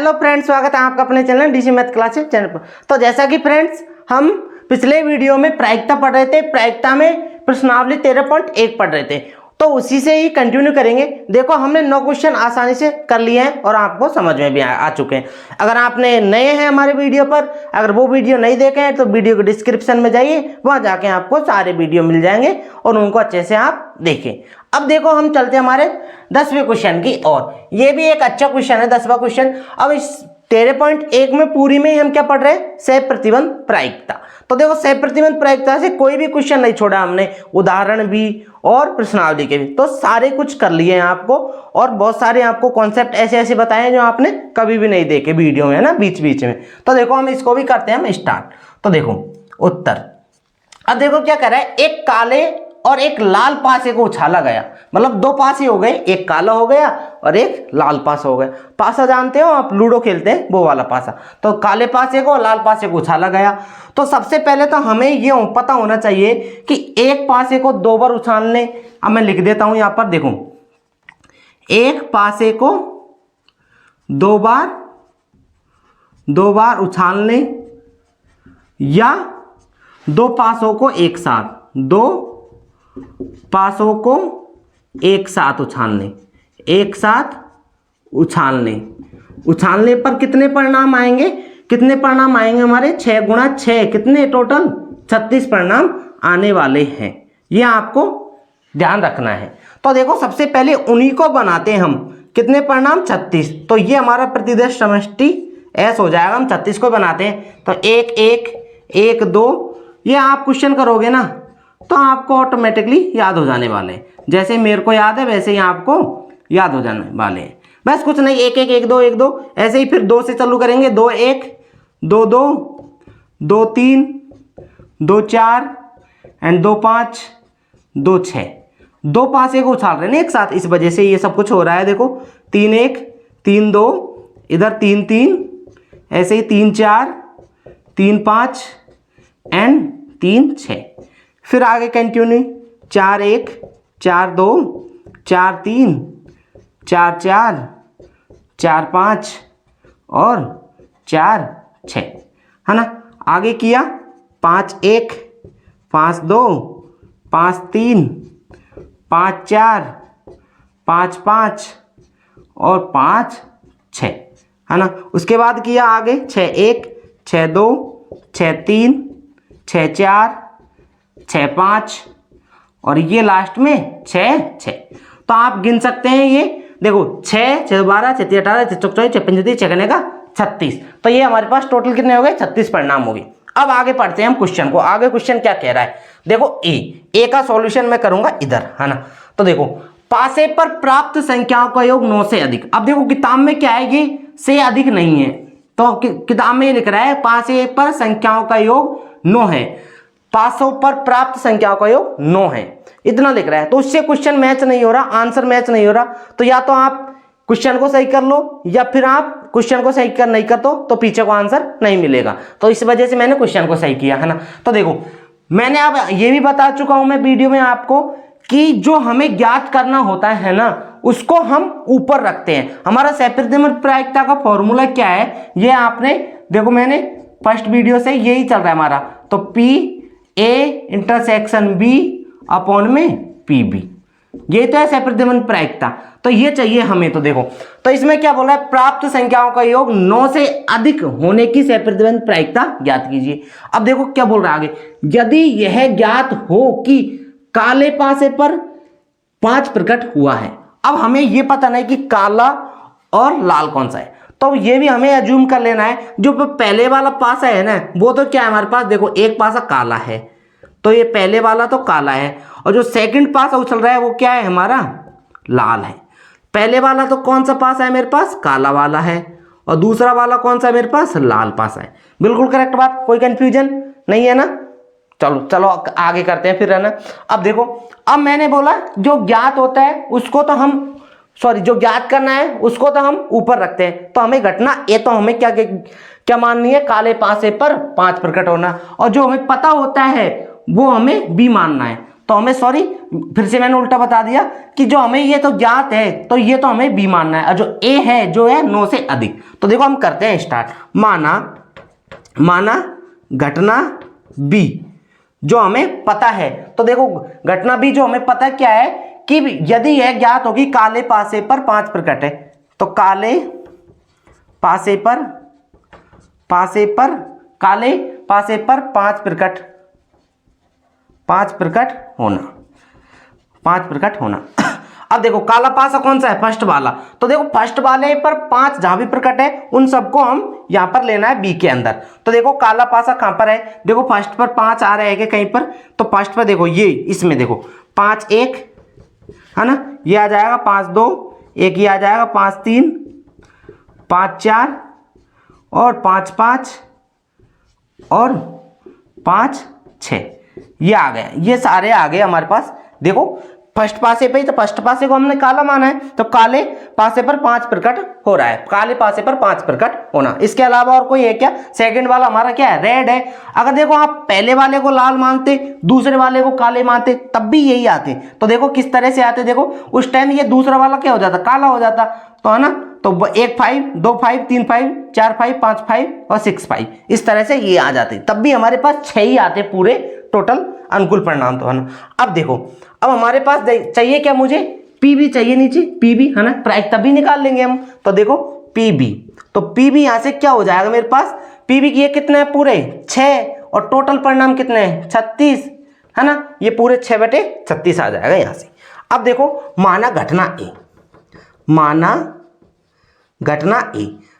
Hello friends, स्वागत है आपका अपने channel DC math classes channel पर। तो जैसा कि फ्रेंड्स हम पिछले वीडियो में प्रायिकता पढ़ रहे थे, प्रायिकता में प्रश्नावली 13.1 पढ़ रहे थे, तो उसी से ही कंटिन्यू करेंगे। देखो हमने 9 क्वेश्चन आसानी से कर लिए हैं और आपको समझ में भी आ चुके हैं। अगर आपने नए हैं हमारे वीडियो पर, अगर वो वीडियो नहीं देखे हैं तो वीडियो के डिस्क्रिप्शन में जाइए, वहाँ जाके आपको सारे वीडियो मिल जाएंगे और उनको अच्छे से आप देखें। अब देखो हम चलते हैं हमारे 10वें क्वेश्चन की और ये भी एक अच्छा क्वेश्चन है, 10वां क्वेश्चन। अब इस 13.1 में पूरी में हम क्या पढ़ रहे हैं? सह प्रतिबंध प्रायिकता। तो देखो सह प्रतिबंध प्रायिकता से कोई भी क्वेश्चन नहीं छोड़ा हमने, उदाहरण भी और प्रश्नावली के भी, तो सारे कुछ कर लिए हैं आपको और बहुत सारे आपको कॉन्सेप्ट ऐसे ऐसे बताए हैं जो आपने कभी भी नहीं देखे वीडियो में, है ना, बीच बीच में। तो देखो हम इसको भी करते हैं हम स्टार्ट। तो देखो उत्तर, अब देखो क्या कर रहा है, एक काले और एक लाल पासे को उछाला गया, मतलब 2 पासे हो गए, एक काला हो गया और एक लाल पासा हो गया। पासा जानते हो आप, लूडो खेलते हैं वो वाला पासा। तो काले पासे को लाल पासे को उछाला गया। तो सबसे पहले तो हमें ये पता होना चाहिए कि एक पासे को 2 बार उछालने, अब मैं लिख देता हूं यहां पर, देखो एक पासे को 2 बार उछालने या 2 पासों को एक साथ, 2 पासों को एक साथ उछालने, एक साथ उछालने पर कितने परिणाम आएंगे? कितने परिणाम आएंगे हमारे? 6 गुणा 6, कितने टोटल? 36 परिणाम आने वाले हैं। ये आपको ध्यान रखना है। तो देखो सबसे पहले उन्हीं को बनाते हैं हम, कितने परिणाम? 36। तो ये हमारा प्रतिदेश समष्टि एस हो जाएगा। हम 36 को बनाते हैं तो 1 1 1 2, ये आप क्वेश्चन करोगे ना तो आपको ऑटोमेटिकली याद हो जाने वाले हैं। जैसे मेरे को याद है वैसे ही आपको याद हो जाने वाले हैं। बस कुछ नहीं, 1 1 1 2 1 2, ऐसे ही फिर 2 से चालू करेंगे, 2 1 2 2 2 3 2 4 एंड 2 5 2 6। 2 पासे को उछाल रहे हैं एक साथ, इस वजह से ये सब कुछ हो रहा है। देखो 3 1 3 2, इधर 3 3, ऐसे ही 3 4 3 5 एंड 3 6। फिर आगे कंटिन्यू, 4 1 4 2 4 3 4 4 4 5 और 4 6, है ना। आगे किया 5 1 5 2 5 3 5 4 5 5 और 5 6, है ना। उसके बाद किया आगे 6 1 6 2 6 3 6 4 6 5 और ये लास्ट में 6 6। तो आप गिन सकते हैं, ये देखो 6 6 12 6 18 6 24 6 25 6 करने का 36। तो ये हमारे पास टोटल कितने हो गए? 36 परिणाम हो गए। अब आगे पढ़ते हैं हम क्वेश्चन को। आगे क्वेश्चन क्या कह रहा है? देखो ए का सॉल्यूशन मैं करूंगा इधर, है ना। तो देखो पासे पर प्राप्त संख्याओं का योग 9 से अधिक। अब देखो किताब में क्या है, ये से अधिक नहीं है, तो किताब में ये लिख रहा है पासे पर संख्याओं का योग 9 है, पासों पर प्राप्त संख्याओं का योग 9 है, इतना लिख रहा है। तो उससे क्वेश्चन मैच नहीं हो रहा, आंसर मैच नहीं हो रहा। तो या तो आप क्वेश्चन को सही कर लो या फिर आप क्वेश्चन को सही कर नहीं कर तो पीछे को आंसर नहीं मिलेगा। तो इस वजह से मैंने क्वेश्चन को सही किया, है ना। तो देखो मैंने अब ये भी बता चुका हूं मैं वीडियो में आपको कि जो हमें ज्ञात करना होता है ना, उसको हम ऊपर रखते हैं। हमारा सह प्रतिबंध प्रायिकता का फॉर्मूला क्या है, ये आपने देखो, मैंने फर्स्ट वीडियो से यही चल रहा है हमारा। तो P A intersection B upon में पी बी, ये तो है सह प्रतिबंध प्रायिकता। तो ये चाहिए हमें। तो देखो, तो इसमें क्या बोल रहा है? प्राप्त संख्याओं का योग 9 से अधिक होने की सह प्रतिबंध प्रायिकता ज्ञात कीजिए। अब देखो क्या बोल रहा है आगे, यदि यह ज्ञात हो कि काले पासे पर 5 प्रकट हुआ है। अब हमें यह पता नहीं कि काला और लाल कौन सा है, तो ये भी हमें अज्यूम कर लेना है। जो पहले वाला पासा है ना, वो तो क्या है हमारे पास, देखो एक पासा काला है, तो ये पहले वाला तो काला है, और जो सेकंड पासा उछल रहा है वो क्या है हमारा? लाल है। पहले वाला तो कौन सा पासा है मेरे पास? काला वाला है, और दूसरा वाला कौन सा है मेरे पास? लाल पासा है। बिल्कुल करेक्ट बात, कोई कंफ्यूजन नहीं है ना। चलो चलो आगे करते हैं फिर, है ना। अब देखो, अब मैंने बोला जो ज्ञात होता है उसको तो हम, जो ज्ञात करना है उसको तो हम ऊपर रखते हैं। तो हमें घटना ए तो हमें क्या माननी है? काले पासे पर 5 प्रकट होना। और जो हमें पता होता है वो हमें बी मानना है। तो तो हमें सॉरी फिर से मैंने उल्टा बता दिया कि जो हमें ये तो ज्ञात है तो ये तो हमें बी मानना है, और जो ए है जो है 9 से अधिक। तो देखो हम करते हैं स्टार्ट। माना घटना बी जो हमें पता है, तो देखो घटना बी जो हमें पता क्या है कि यदि यह ज्ञात होगी काले पासे पर 5 प्रकट है, तो काले पासे पर 5 प्रकट होना। अब देखो काला पासा कौन सा है, फर्स्ट वाला, तो देखो फर्स्ट वाले पर 5 जहां भी प्रकट है उन सबको हम यहां पर लेना है बी के अंदर। तो देखो काला पासा कहां पर है, देखो फर्स्ट पर 5 आ रहे हैं कहीं पर, तो फर्स्ट पर देखो ये इसमें देखो 5 1 है ना, ये आ जाएगा 5 2 1, ये आ जाएगा 5 3 5 4 और 5 5 और 5 6, ये आ गए, ये सारे आ गए हमारे पास। देखो फर्स्ट पासे पे ही, तो फर्स्ट पासे को हमने काला माना है, तो काले पासे पर 5 प्रकट हो रहा है, काले पासे पर 5 प्रकट होना। इसके अलावा और कोई है क्या? सेकंड वाला हमारा क्या है, रेड है। अगर देखो आप पहले वाले को लाल मानते, दूसरे वाले को काले मानते, तब भी यही आते। तो देखो किस तरह से आते, देखो उस टाइम ये दूसरा वाला क्या हो जाता, काला हो जाता, तो है ना, तो 1 5 2 5 3 5 4 5 5 5 और 6 5, इस तरह से ये आ जाते, तब भी हमारे पास 6 ही आते पूरे टोटल अनुकूल परिणाम, तो है ना। अब देखो अब हमारे पास चाहिए क्या, मुझे पी बी चाहिए नीचे, पी बी है ना, प्रायिकता भी निकाल लेंगे हम। तो देखो पी बी, तो पी बी यहां से क्या हो जाएगा मेरे पास, पी बी ये कितने हैं पूरे 6, और टोटल परिणाम कितने हैं 36, है ना, ये पूरे 6/36 आ जाएगा यहां से। अब देखो माना घटना ए,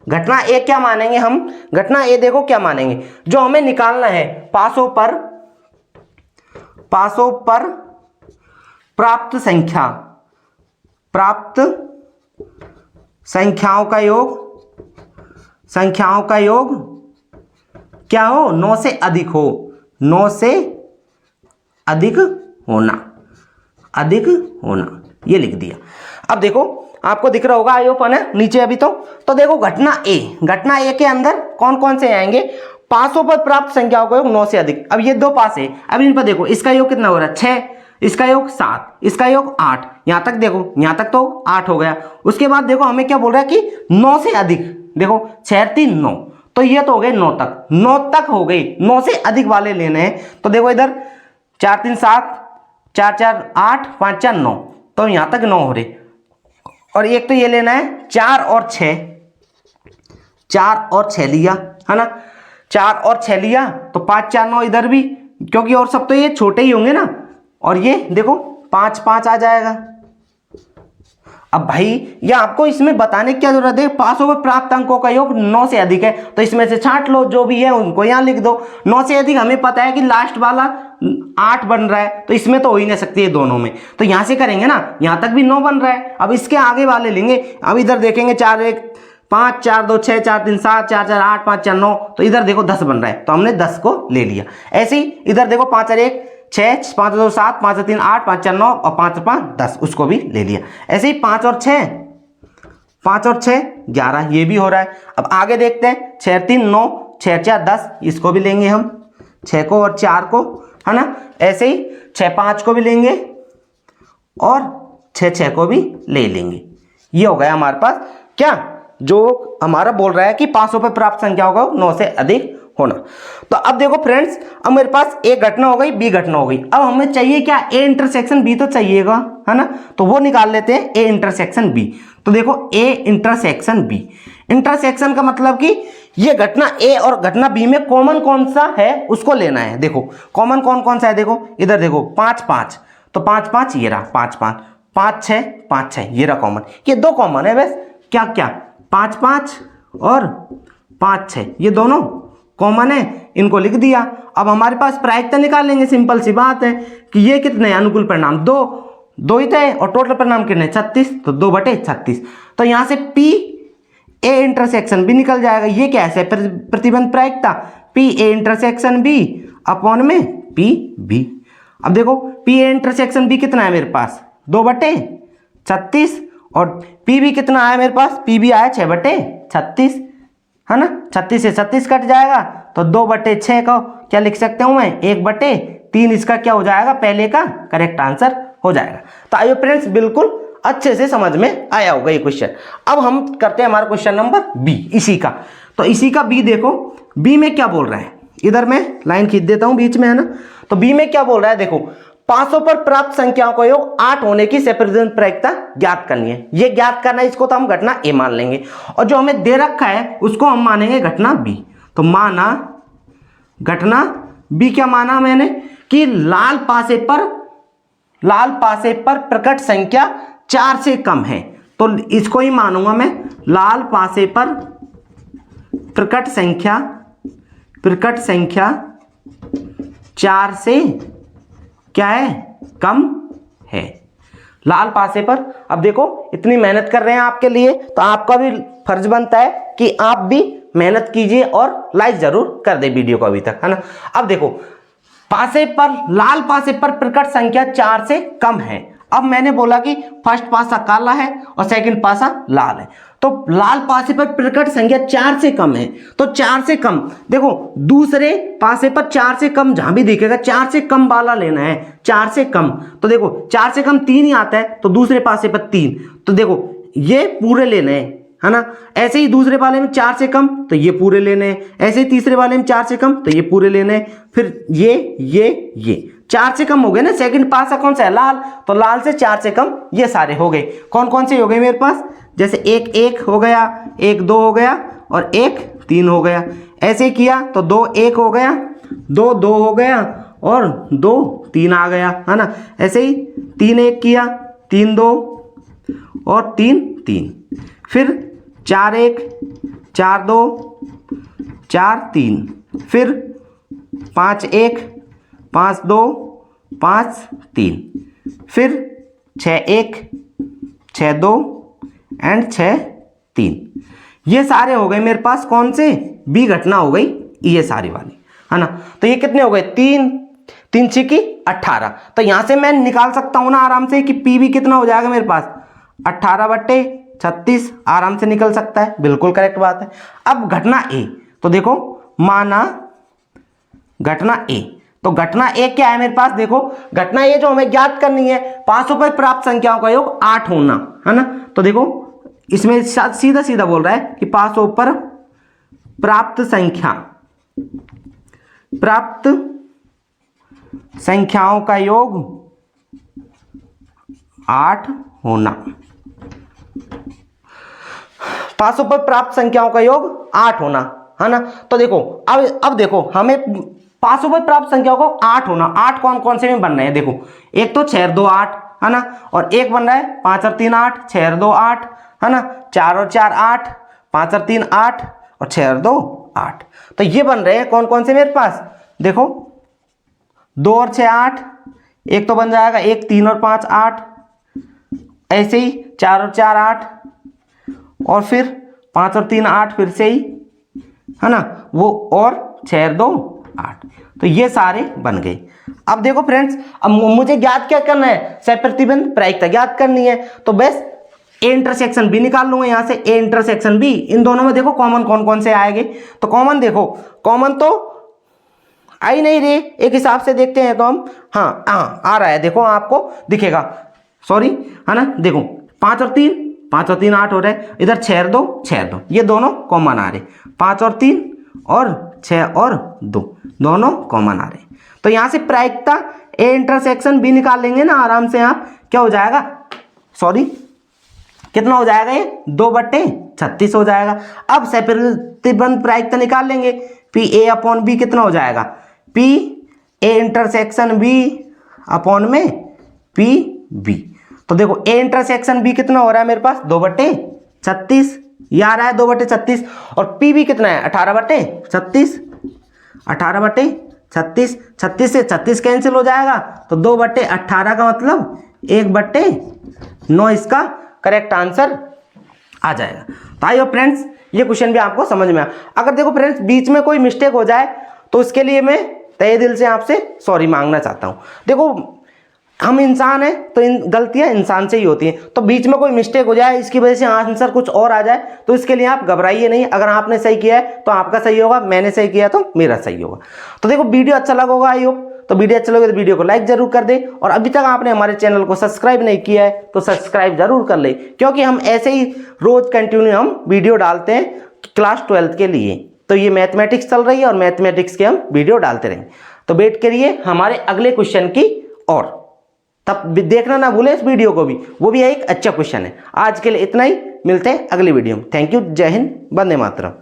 घटना ए क्या मानेंगे हम, घटना ए देखो क्या मानेंगे, जो हमें निकालना है पासों पर प्राप्त संख्याओं का योग क्या हो, 9 से अधिक हो, 9 से अधिक होना, ये लिख दिया। अब देखो आपको दिख रहा होगा आई होप है ना नीचे अभी, तो देखो घटना ए के अंदर कौन कौन से आएंगे, पासों पर प्राप्त संख्याओं का योग 9 से अधिक। अब ये 2 पास है, अब इन पर देखो इसका योग कितना हो रहा है 6, इसका योग 7, इसका योग 8, यहां तक देखो, यहां तक तो 8 हो गया। उसके बाद देखो हमें क्या बोल रहा है कि 9 से अधिक, देखो 6 3 9, तो ये तो हो गए 9 तक हो गई, 9 से अधिक वाले लेने हैं। तो देखो इधर 4 3 7 4 4 8 5 4 9, तो यहां तक 9 हो रहे, और एक तो ये लेना है 4 और 6 लिया, है ना, 4 और 6 लिया, तो 5 4 9 इधर भी, क्योंकि और सब तो ये छोटे ही होंगे ना, और ये देखो 5 5 आ जाएगा। अब भाई ये आपको इसमें बताने की क्या जरूरत है, पासों में प्राप्त अंकों का योग 9 से अधिक है, तो इसमें से छांट लो जो भी है उनको यहां लिख दो। 9 से अधिक हमें पता है कि लास्ट वाला 8 बन रहा है, तो इसमें तो हो ही नहीं सकती है दोनों में, तो यहां से करेंगे ना, यहां तक भी 9 बन रहा है। अब इसके आगे वाले लेंगे, अब इधर देखेंगे 4 1 5 4 2 6 4 3 7 4 4 8 5 4 9, तो इधर देखो 10 बन रहा है, तो हमने 10 को ले लिया। ऐसे ही इधर देखो 5 और 1 6 5 2 7 5 3 8 5 4 9 और 5 5 10, उसको भी ले लिया। ऐसे ही 5 और 6 11, ये भी हो रहा है। अब आगे देखते हैं 6 3 9 6 4 10, इसको भी लेंगे हम, 6 को और 4 को, है ना। ऐसे ही 6 5 को भी लेंगे और 6 6 को भी ले लेंगे। ये हो गया हमारे पास क्या, जो हमारा बोल रहा है कि पासों पर प्राप्त संख्याओं का 9 से अधिक होना। तो अब देखो फ्रेंड्स, अब मेरे पास ए घटना हो गई, बी घटना हो गई, अब हमें चाहिए क्या, ए इंटरसेक्शन बी तो चाहिएगा, है ना, तो वो निकाल लेते हैं ए इंटरसेक्शन बी। तो देखो ए इंटरसेक्शन बी, इंटरसेक्शन का मतलब कि ये घटना ए और घटना बी में कॉमन कौन सा है उसको लेना है। देखो कॉमन कौन कौन सा है, देखो इधर देखो 5 5, तो 5 5 ये रहा, 5 5 5 6 5 6 ये रहा कॉमन, ये 2 कॉमन है बस, क्या क्या 5 5 और 5 6 ये दोनों कॉमन है, इनको लिख दिया। अब हमारे पास प्रायिकता निकाल लेंगे, सिंपल सी बात है कि ये कितने अनुकूल परिणाम 2 ही थे, और टोटल परिणाम कितने 36, तो 2/36, तो यहां से पी ए इंटरसेक्शन बी निकल जाएगा। ये क्या है, प्रतिबंध प्रायिकता P A intersection B upon में पी बी। अब देखो पी ए इंटरसेक्शन बी कितना है मेरे पास 2/36, और पी बी कितना आया मेरे पास, पी बी आया 6/36, है ना, 36 से 36 कट जाएगा, तो 2/6 को क्या लिख सकते हूं मैं, 1/3 3 इसका क्या हो जाएगा, पहले का करेक्ट आंसर हो जाएगा। तो आइए फ्रेंड्स, बिल्कुल अच्छे से समझ में आया होगा ये क्वेश्चन। अब हम करते हैं हमारा क्वेश्चन नंबर बी इसी का। तो इसी का बी देखो, बी में क्या बोल रहा है, इधर मैं लाइन खींच देता हूं बीच में, है ना। तो बी में क्या बोल रहा है, देखो 500 पर प्राप्त संख्याओं का योग 8 होने की सेपरेशन प्रायिकता ज्ञात करनी है। ये ज्ञात करना है, इसको तो हम घटना ए मान लेंगे, और जो हमें दे रखा है उसको हम मानेंगे घटना बी। तो माना घटना बी, क्या माना मैंने कि लाल पासे पर प्रकट संख्या 4 से कम है, तो इसको ही मानूंगा मैं, लाल पासे पर प्रकट संख्या 4 से क्या है, कम है। लाल पासे पर, अब देखो इतनी मेहनत कर रहे हैं आपके लिए, तो आपका भी फर्ज बनता है कि आप भी मेहनत कीजिए और लाइक जरूर कर दे वीडियो को अभी तक, है ना। अब देखो लाल पासे पर प्रकट संख्या 4 से कम है। अब मैंने बोला कि फर्स्ट पासा काला है और सेकंड पासा लाल है, तो लाल पासे पर प्रकट संख्या 4 से कम है, तो 4 से कम, देखो दूसरे पासे पर 4 से कम जहां भी दिखेगा 4 से कम वाला लेना है, 4 से कम। तो देखो 4 से कम 3 ही आता है, तो दूसरे पासे पर 3, तो देखो ये पूरे लेने हैं, है ना। ऐसे ही दूसरे वाले में 4 से कम, तो ये पूरे लेने हैं, ऐसे ही तीसरे वाले में 4 से कम, तो ये पूरे लेने हैं, फिर ये 4 से कम हो गए ना। सेकंड पासा कौन सा है, लाल, तो लाल से 4 से कम ये सारे हो गए। कौन कौन से हो गए मेरे पास, जैसे 1 हो गया, 1 2 हो गया और 1 3 हो गया। ऐसे ही किया तो 2 1 हो गया, 2 2 हो गया और 2 3 आ गया, है ना। ऐसे ही 3 1 किया, 3 2 और 3 3, फिर 4 1 4 2 4 3, फिर 5 1 5 2 5 3, फिर 6 1 6 2 एंड 6 3। ये सारे हो गए मेरे पास कौन से, बी घटना हो गई ये सारी वाली, है ना। तो ये कितने हो गए, 3 3 6 18। तो यहां से मैं निकाल सकता हूं ना आराम से कि पी भी कितना हो जाएगा मेरे पास, 18/36 आराम से निकल सकता है, बिल्कुल करेक्ट बात है। अब घटना ए, तो देखो माना घटना ए, तो घटना ए क्या है मेरे पास, देखो घटना ए जो हमें ज्ञात करनी है, 500 पर प्राप्त संख्याओं का योग 8 होना, है ना। तो देखो इसमें सीधा सीधा बोल रहा है कि 500 पर प्राप्त संख्याओं का योग 8 होना, 500 पर प्राप्त संख्याओं का योग 8 होना, है ना। तो देखो अब देखो हमें 500 पर प्राप्त संख्याओं को 8 होना, 8 कौन कौन से में बन रहे हैं, देखो एक तो 6 और 2 8, है ना, और एक बन रहा है 5 और 3 8, 6 और 2 8, है ना, 4 और 4 8, 5 और 3 8 और 6 और 2 8। तो ये बन रहे हैं कौन कौन से मेरे पास, देखो 2 और 6 8, एक तो बन जाएगा, एक 3 और 5 8, ऐसे ही 4 और 4 8, और फिर 5 और 3 8 फिर से ही, है ना, वो और 6 और 2 8। तो ये सारे बन गए। अब देखो फ्रेंड्स, अब मुझे ज्ञात क्या करना है, सहप्रतिबंध प्रायिकता ज्ञात करनी है। तो बस ए इंटरसेक्शन बी निकाल लूंगा यहाँ से, ए इंटरसेक्शन बी, इन दोनों में देखो कॉमन कौन कौन से आएंगे। तो कॉमन देखो, कॉमन तो आ ही नहीं रहे, एक हिसाब से देखते हैं तो हम, हाँ आ रहा है, देखो आपको दिखेगा, सॉरी, है ना। देखो 5 और 3 8 हो रहे हैं, इधर 6 और 2 6 और 2, ये दोनों कॉमन आ रहे, 5 और 3 और 6 और 2 दोनों कॉमन आ रहे। तो यहां से प्रायिकता ए इंटरसेक्शन बी निकाल लेंगे ना आराम से, आप क्या हो जाएगा, सॉरी कितना हो जाएगा, ये 2/36 हो जाएगा। अब सहप्रतिबंध प्रायिकता निकाल लेंगे, पी ए अपॉन बी कितना हो जाएगा, P A intersection B upon में पी बी। तो देखो ए इंटरसेक्शन बी कितना हो रहा है मेरे पास, 2/36, ये आ रहा है 2/36, और पी बी कितना है 18/36, 18/36, 36 से 36 कैंसिल हो जाएगा, तो 2/18 का मतलब 1/9 इसका करेक्ट आंसर आ जाएगा। तो आइए फ्रेंड्स, ये क्वेश्चन भी आपको समझ में आया। अगर देखो फ्रेंड्स बीच में कोई मिस्टेक हो जाए तो उसके लिए मैं तहे दिल से आपसे सॉरी मांगना चाहता हूँ। देखो हम इंसान हैं तो गलतियां इंसान से ही होती हैं, तो बीच में कोई मिस्टेक हो जाए, इसकी वजह से आंसर कुछ और आ जाए, तो इसके लिए आप घबराइए नहीं। अगर आपने सही किया है तो आपका सही होगा, मैंने सही किया तो मेरा सही होगा। तो देखो वीडियो अच्छा लगा होगा आई होप, तो वीडियो अच्छा लगे तो वीडियो को लाइक जरूर कर दे, और अभी तक आपने हमारे चैनल को सब्सक्राइब नहीं किया है तो सब्सक्राइब जरूर कर ले, क्योंकि हम ऐसे ही रोज कंटिन्यू हम वीडियो डालते हैं क्लास 12 के लिए। तो ये मैथमेटिक्स चल रही है और मैथमेटिक्स के हम वीडियो डालते रहेंगे। तो वेट करिए हमारे अगले क्वेश्चन की, और तब देखना ना भूले इस वीडियो को भी, वो भी एक अच्छा क्वेश्चन है। आज के लिए इतना ही, मिलते हैं अगली वीडियो में। थैंक यू, जय हिंद, वंदे मातरम।